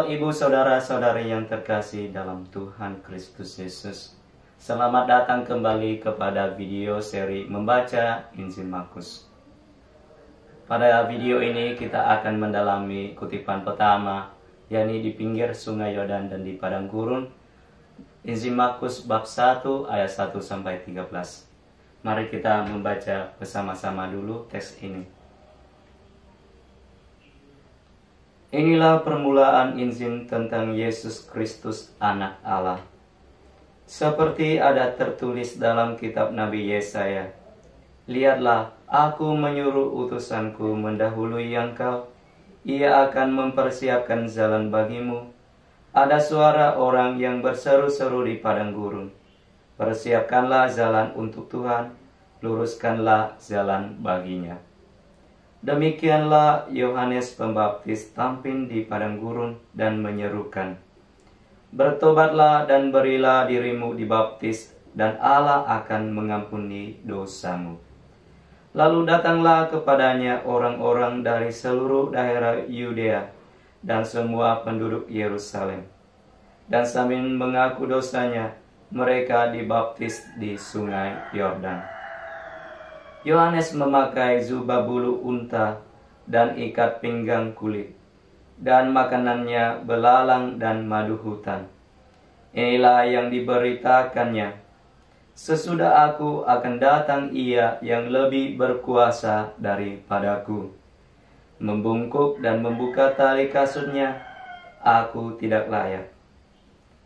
Bapak, Ibu, Saudara-saudari yang terkasih dalam Tuhan Kristus Yesus, selamat datang kembali kepada video seri Membaca Injil Markus. Pada video ini kita akan mendalami kutipan pertama, yakni di pinggir Sungai Yordan dan di padang gurun, Injil Markus bab 1 ayat 1-13. Mari kita membaca bersama-sama dulu teks ini. Inilah permulaan Injil tentang Yesus Kristus Anak Allah. Seperti ada tertulis dalam kitab Nabi Yesaya, "Lihatlah, aku menyuruh utusanku mendahului engkau. Ia akan mempersiapkan jalan bagimu. Ada suara orang yang berseru-seru di padang gurun. Persiapkanlah jalan untuk Tuhan, luruskanlah jalan baginya." Demikianlah Yohanes Pembaptis tampil di padang gurun dan menyerukan, "Bertobatlah dan berilah dirimu dibaptis, dan Allah akan mengampuni dosamu." Lalu datanglah kepadanya orang-orang dari seluruh daerah Yudea dan semua penduduk Yerusalem. Dan sambil mengaku dosanya, mereka dibaptis di Sungai Yordan. Yohanes memakai jubah bulu unta dan ikat pinggang kulit, dan makanannya belalang dan madu hutan. Inilah yang diberitakannya, "Sesudah aku akan datang Ia yang lebih berkuasa daripadaku. Membungkuk dan membuka tali kasutnya, aku tidak layak.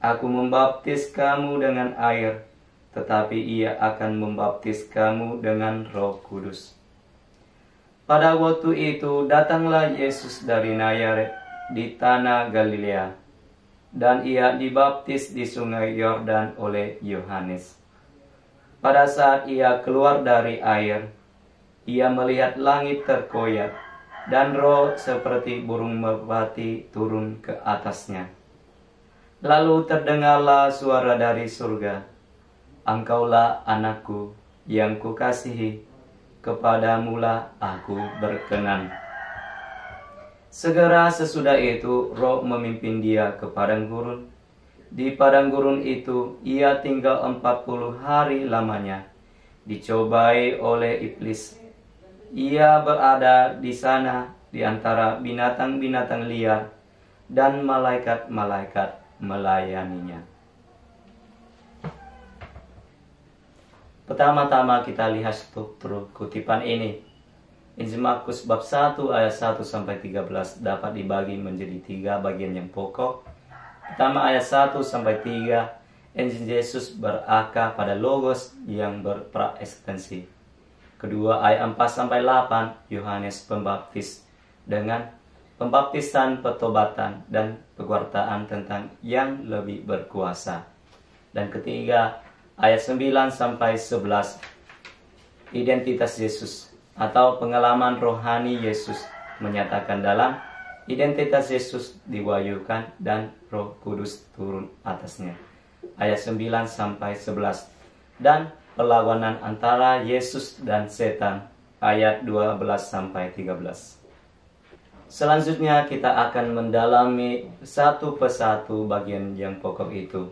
Aku membaptis kamu dengan air, tetapi Ia akan membaptis kamu dengan Roh Kudus." Pada waktu itu datanglah Yesus dari Nazaret di tanah Galilea, dan Ia dibaptis di Sungai Yordan oleh Yohanes. Pada saat Ia keluar dari air, Ia melihat langit terkoyak, dan Roh seperti burung merpati turun ke atasnya. Lalu terdengarlah suara dari surga, "Engkaulah anakku yang kukasihi, kepadamulah aku berkenan." Segera sesudah itu Roh memimpin Dia ke padang gurun. Di padang gurun itu Ia tinggal 40 hari lamanya, dicobai oleh iblis. Ia berada di sana di antara binatang-binatang liar, dan malaikat-malaikat melayaninya. Pertama-tama kita lihat struktur kutipan ini. Injil Markus bab 1 ayat 1-13 dapat dibagi menjadi 3 bagian yang pokok. Pertama ayat 1-3, Injil Yesus berakar pada logos yang berpraeksistensi. Kedua ayat 4-8, Yohanes Pembaptis dengan pembaptisan pertobatan dan pewartaan tentang yang lebih berkuasa. Dan ketiga ayat 9-11, identitas Yesus atau pengalaman rohani Yesus, menyatakan dalam identitas Yesus diwahyukan dan Roh Kudus turun atasnya. Ayat 9-11, dan perlawanan antara Yesus dan setan, ayat 12-13. Selanjutnya kita akan mendalami satu persatu bagian yang pokok itu.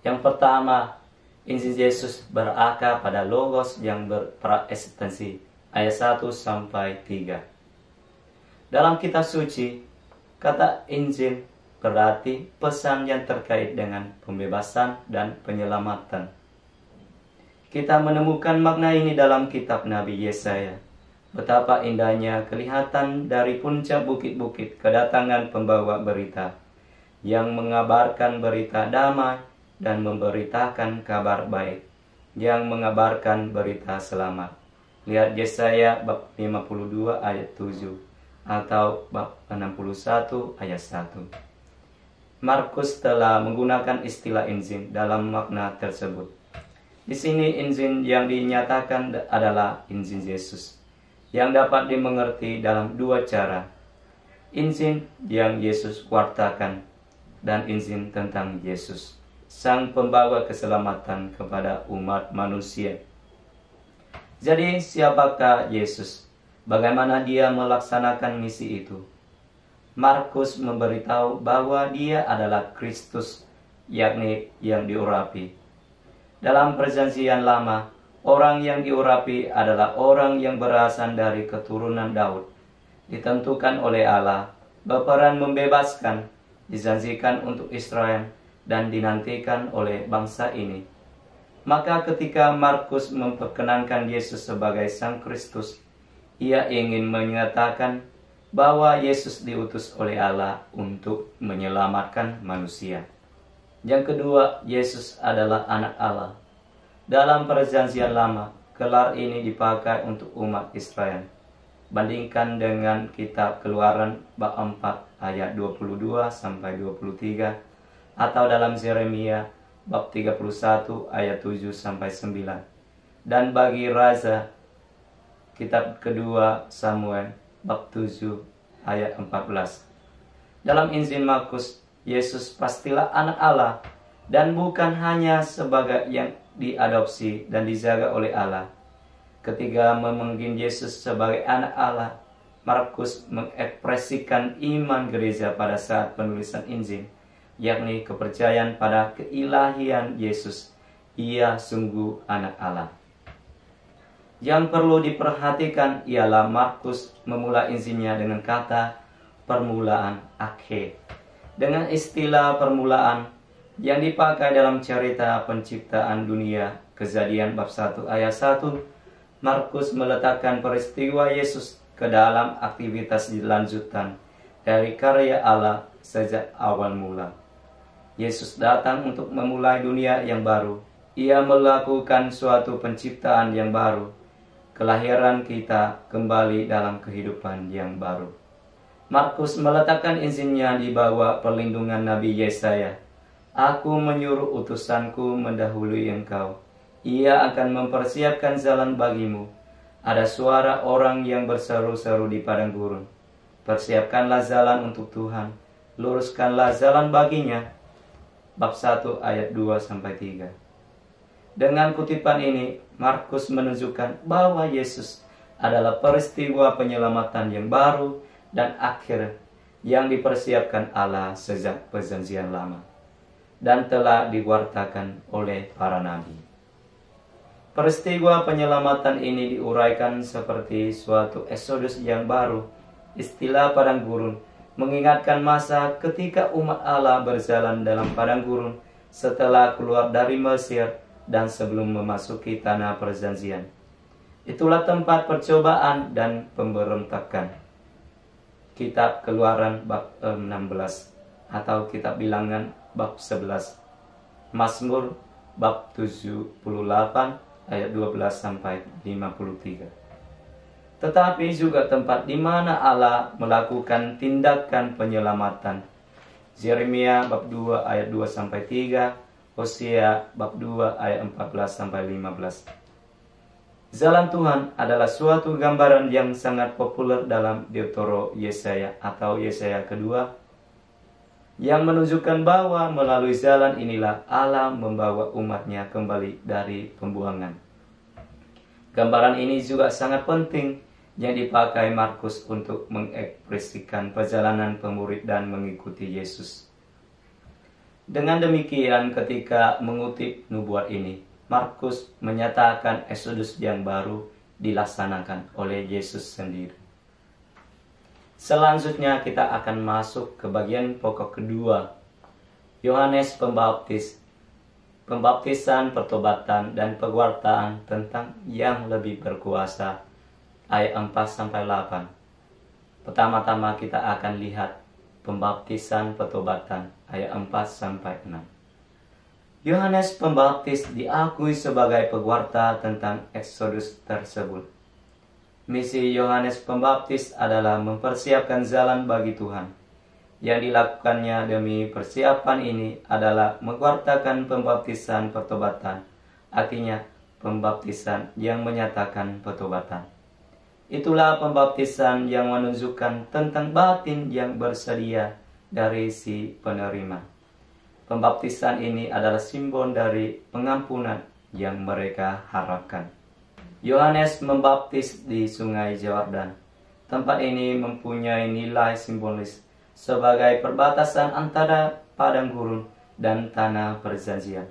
Yang pertama, Injil Yesus berakar pada logos yang berpraeksistensi, ayat 1-3. Dalam kitab suci, kata Injil berarti pesan yang terkait dengan pembebasan dan penyelamatan. Kita menemukan makna ini dalam kitab Nabi Yesaya. Betapa indahnya kelihatan dari puncak bukit-bukit kedatangan pembawa berita, yang mengabarkan berita damai dan memberitakan kabar baik, yang mengabarkan berita selamat. Lihat Yesaya bab 52 ayat 7 atau bab 61 ayat 1. Markus telah menggunakan istilah Injil dalam makna tersebut. Di sini Injil yang dinyatakan adalah Injil Yesus, yang dapat dimengerti dalam 2 cara. Injil yang Yesus wartakan dan Injil tentang Yesus, Sang Pembawa keselamatan kepada umat manusia. Jadi siapakah Yesus? Bagaimana Dia melaksanakan misi itu? Markus memberitahu bahwa dia adalah Kristus, yakni yang diurapi. Dalam Perjanjian Lama, orang yang diurapi adalah orang yang berasal dari keturunan Daud, ditentukan oleh Allah, berperan membebaskan, dijanjikan untuk Israel, dan dinantikan oleh bangsa ini. Maka ketika Markus memperkenankan Yesus sebagai Sang Kristus, ia ingin menyatakan bahwa Yesus diutus oleh Allah untuk menyelamatkan manusia. Yang kedua, Yesus adalah anak Allah. Dalam Perjanjian Lama, gelar ini dipakai untuk umat Israel. Bandingkan dengan kitab Keluaran bab 4 ayat 22 sampai 23 atau dalam Yeremia bab 31 ayat 7 sampai 9. Dan bagi raja, kitab kedua Samuel bab 7 ayat 14. Dalam Injil Markus, Yesus pastilah anak Allah dan bukan hanya sebagai yang diadopsi dan dijaga oleh Allah. Ketika memanggil Yesus sebagai anak Allah, Markus mengekspresikan iman gereja pada saat penulisan Injil, yakni kepercayaan pada keilahian Yesus. Ia sungguh anak Allah. Yang perlu diperhatikan ialah Markus memulai Injilnya dengan kata permulaan, akhir. Dengan istilah permulaan yang dipakai dalam cerita penciptaan dunia, Kejadian bab 1 ayat 1, Markus meletakkan peristiwa Yesus ke dalam aktivitas dilanjutan dari karya Allah sejak awal mula. Yesus datang untuk memulai dunia yang baru. Ia melakukan suatu penciptaan yang baru. Kelahiran kita kembali dalam kehidupan yang baru. Markus meletakkan Injilnya di bawah perlindungan Nabi Yesaya. Aku menyuruh utusanku mendahului engkau. Ia akan mempersiapkan jalan bagimu. Ada suara orang yang berseru-seru di padang gurun. Persiapkanlah jalan untuk Tuhan. Luruskanlah jalan baginya. Bab 1 ayat 2-3. Dengan kutipan ini, Markus menunjukkan bahwa Yesus adalah peristiwa penyelamatan yang baru dan akhir yang dipersiapkan Allah sejak Perjanjian Lama dan telah diwartakan oleh para nabi. Peristiwa penyelamatan ini diuraikan seperti suatu eksodus yang baru. Istilah padang gurun mengingatkan masa ketika umat Allah berjalan dalam padang gurun setelah keluar dari Mesir dan sebelum memasuki tanah perjanjian. Itulah tempat percobaan dan pemberontakan. Kitab Keluaran bab 16 atau kitab Bilangan bab 11. Mazmur bab 78 ayat 12-53. Tetapi juga tempat di mana Allah melakukan tindakan penyelamatan. Yeremia bab 2 ayat 2-3, Hosea bab 2 ayat 14-15. Jalan Tuhan adalah suatu gambaran yang sangat populer dalam Deutero Yesaya atau Yesaya kedua, yang menunjukkan bahwa melalui jalan inilah Allah membawa umatnya kembali dari pembuangan. Gambaran ini juga sangat penting yang dipakai Markus untuk mengekspresikan perjalanan pemurid dan mengikuti Yesus. Dengan demikian, ketika mengutip nubuat ini, Markus menyatakan eksodus yang baru dilaksanakan oleh Yesus sendiri. Selanjutnya kita akan masuk ke bagian pokok kedua. Yohanes Pembaptis, pembaptisan, pertobatan, dan pewartaan tentang yang lebih berkuasa. Ayat 4-8. Pertama-tama kita akan lihat pembaptisan, pertobatan. Ayat 4-6. Yohanes Pembaptis diakui sebagai pewarta tentang eksodus tersebut. Misi Yohanes Pembaptis adalah mempersiapkan jalan bagi Tuhan. Yang dilakukannya demi persiapan ini adalah mewartakan pembaptisan pertobatan, artinya pembaptisan yang menyatakan pertobatan. Itulah pembaptisan yang menunjukkan tentang batin yang bersedia dari si penerima. Pembaptisan ini adalah simbol dari pengampunan yang mereka harapkan. Yohanes membaptis di Sungai Yordan. Tempat ini mempunyai nilai simbolis sebagai perbatasan antara padang gurun dan tanah perjanjian.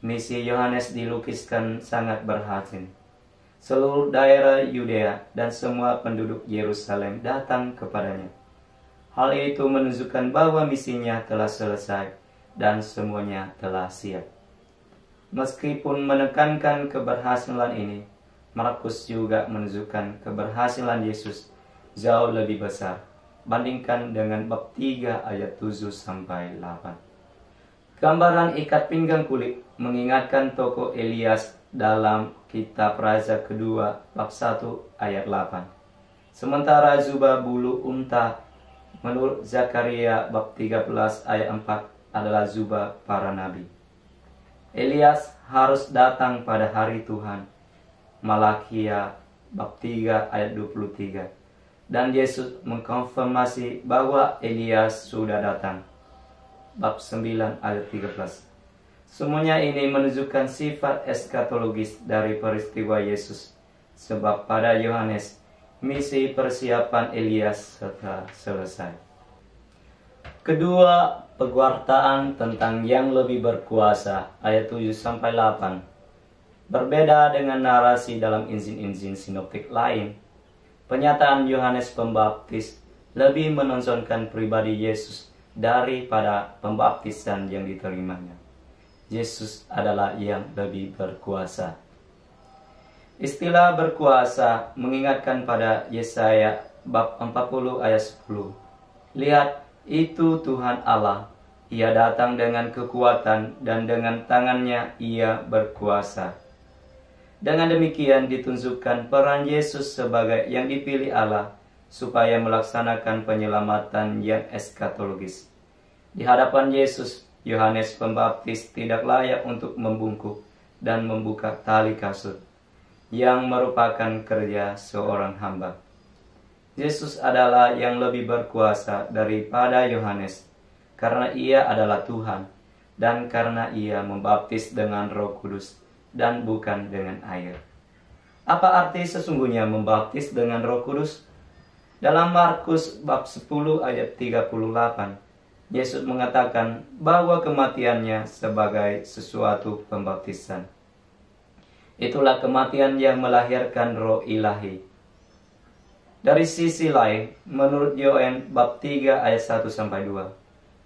Misi Yohanes dilukiskan sangat berhasil. Seluruh daerah Yudea dan semua penduduk Yerusalem datang kepadanya. Hal itu menunjukkan bahwa misinya telah selesai dan semuanya telah siap. Meskipun menekankan keberhasilan ini, Markus juga menunjukkan keberhasilan Yesus jauh lebih besar. Bandingkan dengan bab 3 ayat 7-8. Gambaran ikat pinggang kulit mengingatkan tokoh Elias dalam kitab Raja Kedua bab 1 ayat 8. Sementara jubah bulu unta menurut Zakaria bab 13 ayat 4 adalah jubah para nabi. Elias harus datang pada hari Tuhan. Malakia bab 3 ayat 23. Dan Yesus mengkonfirmasi bahwa Elias sudah datang. Bab 9 ayat 13. Semuanya ini menunjukkan sifat eskatologis dari peristiwa Yesus. Sebab pada Yohanes, misi persiapan Elias telah selesai. Kedua, pewartaan tentang yang lebih berkuasa, ayat 7-8. Berbeda dengan narasi dalam Injil-Injil sinoptik lain, pernyataan Yohanes Pembaptis lebih menonjolkan pribadi Yesus daripada pembaptisan yang diterimanya. Yesus adalah yang lebih berkuasa. Istilah berkuasa mengingatkan pada Yesaya bab 40 ayat 10. Lihat, itu Tuhan Allah. Ia datang dengan kekuatan dan dengan tangannya ia berkuasa. Dengan demikian ditunjukkan peran Yesus sebagai yang dipilih Allah supaya melaksanakan penyelamatan yang eskatologis. Di hadapan Yesus, Yohanes Pembaptis tidak layak untuk membungkuk dan membuka tali kasut, yang merupakan kerja seorang hamba. Yesus adalah yang lebih berkuasa daripada Yohanes, karena ia adalah Tuhan, dan karena ia membaptis dengan Roh Kudus, dan bukan dengan air. Apa arti sesungguhnya membaptis dengan Roh Kudus? Dalam Markus bab 10 ayat 38, Yesus mengatakan bahwa kematiannya sebagai sesuatu pembaptisan. Itulah kematian yang melahirkan Roh Ilahi. Dari sisi lain, menurut Yoel bab 3 ayat 1-2,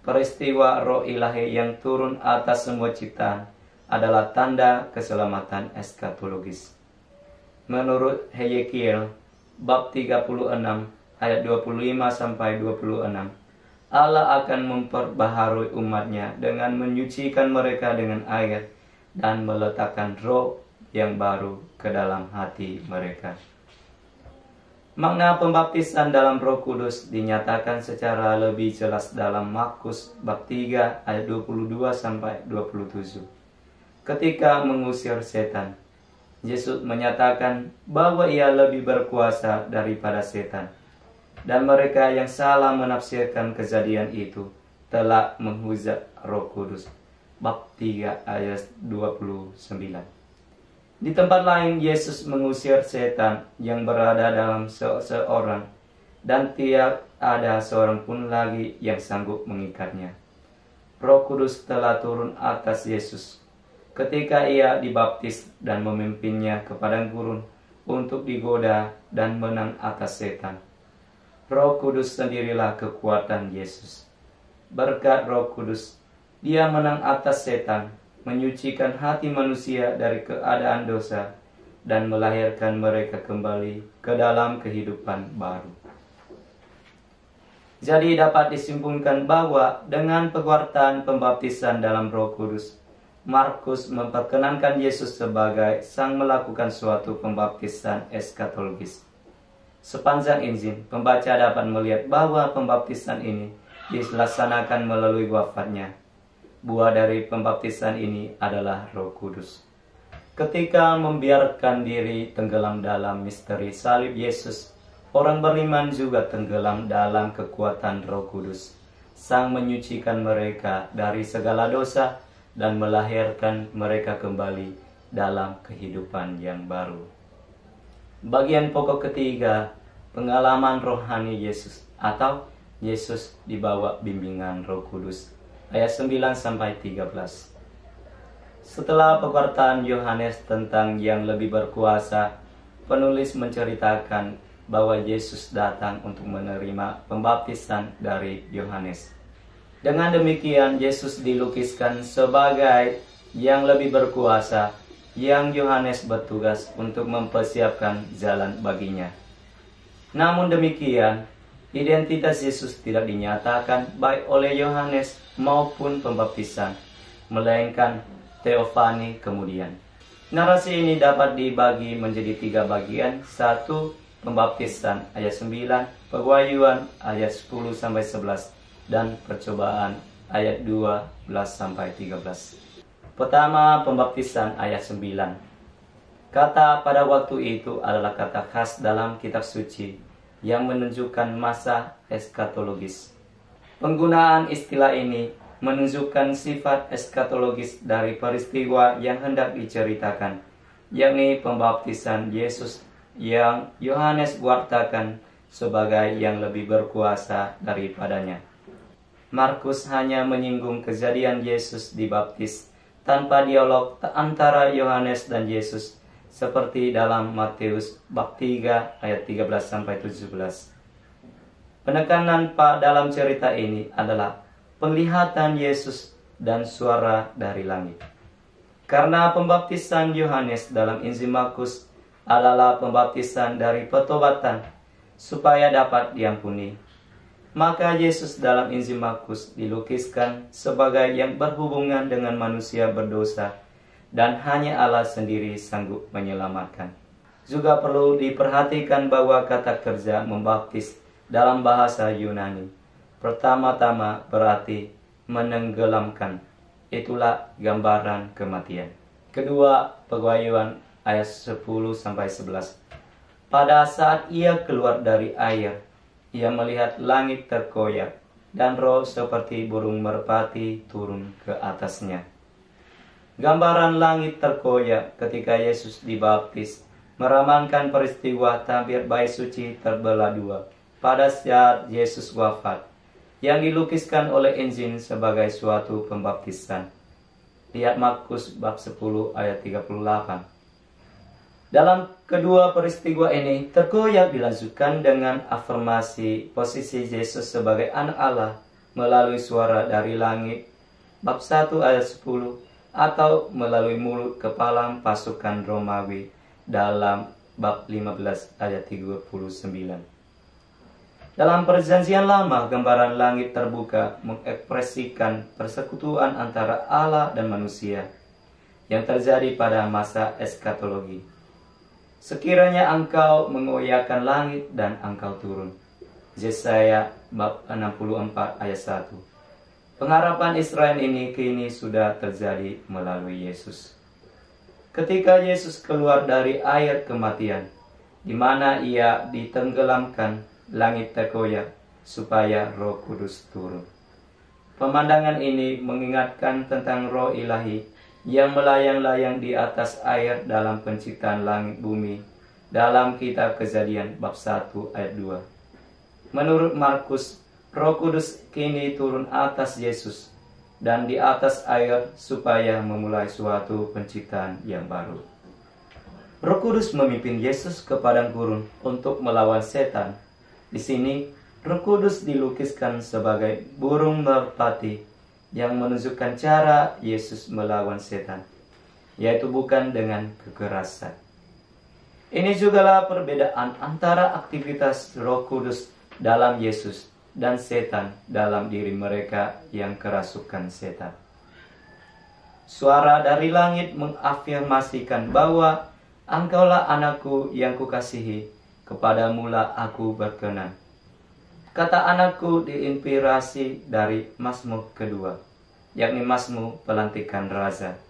peristiwa Roh Ilahi yang turun atas semua ciptaan adalah tanda keselamatan eskatologis. Menurut Hezekiel bab 36 ayat 25-26, Allah akan memperbaharui umatnya dengan menyucikan mereka dengan air dan meletakkan roh yang baru ke dalam hati mereka. Makna pembaptisan dalam Roh Kudus dinyatakan secara lebih jelas dalam Markus bab 3 ayat 22-27. Ketika mengusir setan, Yesus menyatakan bahwa ia lebih berkuasa daripada setan. Dan mereka yang salah menafsirkan kejadian itu telah menghujat Roh Kudus. Bab 3 ayat 29. Di tempat lain Yesus mengusir setan yang berada dalam seseorang, dan tidak ada seorang pun lagi yang sanggup mengikatnya. Roh Kudus telah turun atas Yesus ketika ia dibaptis dan memimpinnya ke padang gurun untuk digoda dan menang atas setan. Roh Kudus sendirilah kekuatan Yesus. Berkat Roh Kudus, dia menang atas setan, menyucikan hati manusia dari keadaan dosa, dan melahirkan mereka kembali ke dalam kehidupan baru. Jadi dapat disimpulkan bahwa dengan pewartaan pembaptisan dalam Roh Kudus, Markus memperkenankan Yesus sebagai sang melakukan suatu pembaptisan eskatologis. Sepanjang Injil, pembaca dapat melihat bahwa pembaptisan ini dilaksanakan melalui wafatnya. Buah dari pembaptisan ini adalah Roh Kudus. Ketika membiarkan diri tenggelam dalam misteri salib Yesus, orang beriman juga tenggelam dalam kekuatan Roh Kudus, sang menyucikan mereka dari segala dosa dan melahirkan mereka kembali dalam kehidupan yang baru. Bagian pokok ketiga, pengalaman rohani Yesus atau Yesus dibawa bimbingan Roh Kudus. Ayat 9-13. Setelah perkataan Yohanes tentang yang lebih berkuasa, penulis menceritakan bahwa Yesus datang untuk menerima pembaptisan dari Yohanes. Dengan demikian, Yesus dilukiskan sebagai yang lebih berkuasa, yang Yohanes bertugas untuk mempersiapkan jalan baginya. Namun demikian, identitas Yesus tidak dinyatakan baik oleh Yohanes maupun pembaptisan, melainkan teofani kemudian. Narasi ini dapat dibagi menjadi 3 bagian. 1. Pembaptisan ayat 9, Pewahyuan ayat 10-11, dan percobaan ayat 12-13. Pertama, pembaptisan ayat 9. Kata pada waktu itu adalah kata khas dalam kitab suci yang menunjukkan masa eskatologis. Penggunaan istilah ini menunjukkan sifat eskatologis dari peristiwa yang hendak diceritakan, yakni pembaptisan Yesus yang Yohanes wartakan sebagai yang lebih berkuasa daripadanya. Markus hanya menyinggung kejadian Yesus dibaptis tanpa dialog antara Yohanes dan Yesus, seperti dalam Matius bab 3 ayat 13-17. Penekanan dalam cerita ini adalah penglihatan Yesus dan suara dari langit. Karena pembaptisan Yohanes dalam Injil Markus adalah pembaptisan dari pertobatan supaya dapat diampuni, maka Yesus dalam Injil Markus dilukiskan sebagai yang berhubungan dengan manusia berdosa dan hanya Allah sendiri sanggup menyelamatkan. Juga perlu diperhatikan bahwa kata kerja membaptis dalam bahasa Yunani pertama-tama berarti menenggelamkan. Itulah gambaran kematian. Kedua, Pewahyuan ayat 10-11. Pada saat ia keluar dari air, ia melihat langit terkoyak dan roh seperti burung merpati turun ke atasnya. Gambaran langit terkoyak ketika Yesus dibaptis meramalkan peristiwa tabir bait suci terbelah dua pada saat Yesus wafat, yang dilukiskan oleh Injil sebagai suatu pembaptisan. Lihat Markus bab 10 ayat 38. Dalam kedua peristiwa ini, terkoyak dilanjutkan dengan afirmasi posisi Yesus sebagai anak Allah melalui suara dari langit bab 1 ayat 10, atau melalui mulut kepala pasukan Romawi dalam bab 15 ayat 39. Dalam Perjanjian Lama, gambaran langit terbuka mengekspresikan persekutuan antara Allah dan manusia yang terjadi pada masa eskatologi. Sekiranya engkau mengoyakkan langit dan engkau turun. Yesaya bab 64 ayat 1. Pengharapan Israel ini kini sudah terjadi melalui Yesus. Ketika Yesus keluar dari air kematian, di mana ia ditenggelamkan, langit terkoyak supaya Roh Kudus turun. Pemandangan ini mengingatkan tentang Roh Ilahi yang melayang-layang di atas air dalam penciptaan langit bumi dalam kitab Kejadian bab 1 ayat 2. Menurut Markus, Roh Kudus kini turun atas Yesus dan di atas air supaya memulai suatu penciptaan yang baru. Roh Kudus memimpin Yesus ke padang gurun untuk melawan setan. Di sini, Roh Kudus dilukiskan sebagai burung merpati yang menunjukkan cara Yesus melawan setan, yaitu bukan dengan kekerasan. Ini jugalah perbedaan antara aktivitas Roh Kudus dalam Yesus dan setan dalam diri mereka yang kerasukan setan. Suara dari langit mengafirmasikan bahwa engkaulah anakku yang kukasihi, kepadamulah aku berkenan. Kata anakku diinspirasi dari Mazmur kedua, yakni Mazmur pelantikan raja.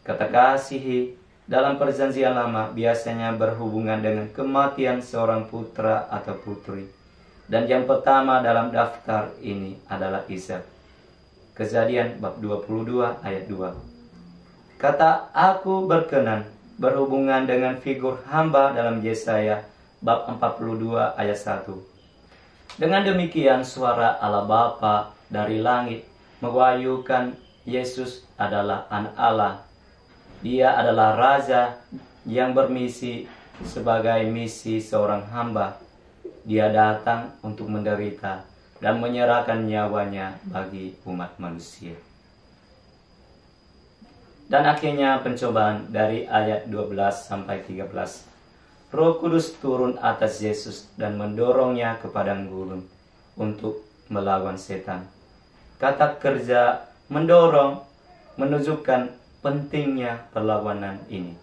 Kata kasihi dalam Perjanjian Lama biasanya berhubungan dengan kematian seorang putra atau putri, dan yang pertama dalam daftar ini adalah Ishak. Kejadian bab 22 ayat 2. Kata aku berkenan berhubungan dengan figur hamba dalam Yesaya bab 42 ayat 1. Dengan demikian suara Allah Bapa dari langit mewahyukan Yesus adalah Anak Allah. Dia adalah Raja yang bermisi sebagai misi seorang hamba. Dia datang untuk menderita dan menyerahkan nyawanya bagi umat manusia. Dan akhirnya pencobaan dari ayat 12 sampai 13. Roh Kudus turun atas Yesus dan mendorongnya ke padang gurun untuk melawan setan. Kata kerja mendorong menunjukkan pentingnya perlawanan ini.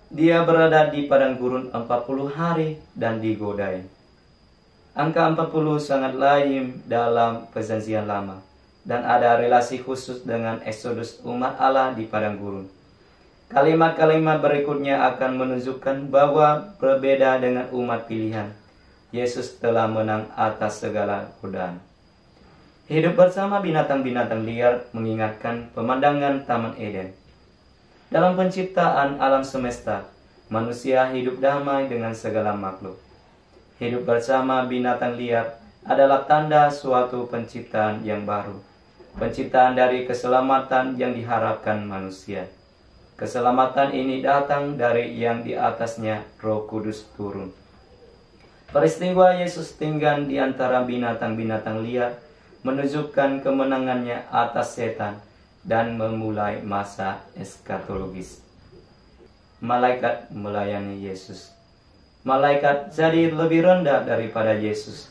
Dia berada di padang gurun 40 hari dan digodai. Angka 40 sangat lazim dalam Perjanjian Lama dan ada relasi khusus dengan eksodus umat Allah di padang gurun. Kalimat-kalimat berikutnya akan menunjukkan bahwa berbeda dengan umat pilihan. Yesus telah menang atas segala godaan. Hidup bersama binatang-binatang liar mengingatkan pemandangan Taman Eden. Dalam penciptaan alam semesta, manusia hidup damai dengan segala makhluk. Hidup bersama binatang liar adalah tanda suatu penciptaan yang baru. Penciptaan dari keselamatan yang diharapkan manusia. Keselamatan ini datang dari yang di atasnya Roh Kudus turun. Peristiwa Yesus tinggal di antara binatang-binatang liar menunjukkan kemenangannya atas setan dan memulai masa eskatologis. Malaikat melayani Yesus. Malaikat jadi lebih rendah daripada Yesus.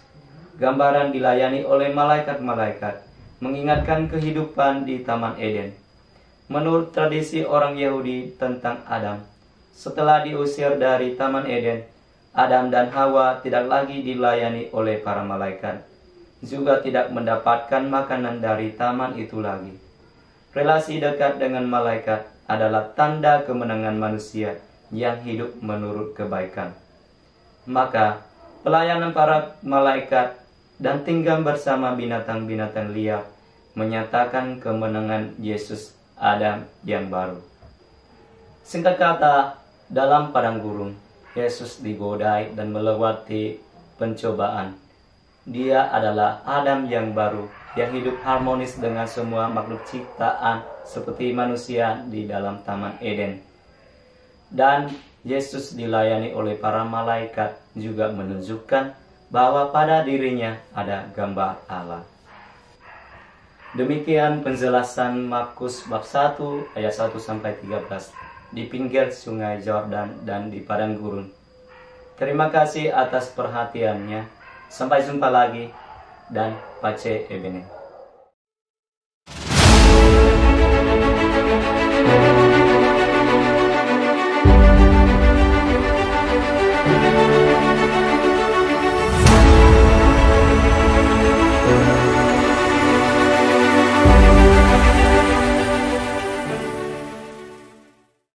Gambaran dilayani oleh malaikat-malaikat mengingatkan kehidupan di Taman Eden. Menurut tradisi orang Yahudi tentang Adam, setelah diusir dari Taman Eden, Adam dan Hawa tidak lagi dilayani oleh para malaikat, juga tidak mendapatkan makanan dari taman itu lagi. Relasi dekat dengan malaikat adalah tanda kemenangan manusia yang hidup menurut kebaikan. Maka, pelayanan para malaikat dan tinggal bersama binatang-binatang liar menyatakan kemenangan Yesus Adam yang baru. Singkat kata, dalam padang gurun, Yesus digodai dan melewati pencobaan. Dia adalah Adam yang baru, yang hidup harmonis dengan semua makhluk ciptaan seperti manusia di dalam Taman Eden. Dan Yesus dilayani oleh para malaikat juga menunjukkan bahwa pada dirinya ada gambar Allah. Demikian penjelasan Markus bab 1 ayat 1 sampai 13 di pinggir sungai Yordan dan di padang gurun. Terima kasih atas perhatiannya. Sampai jumpa lagi dan Pace Ebene.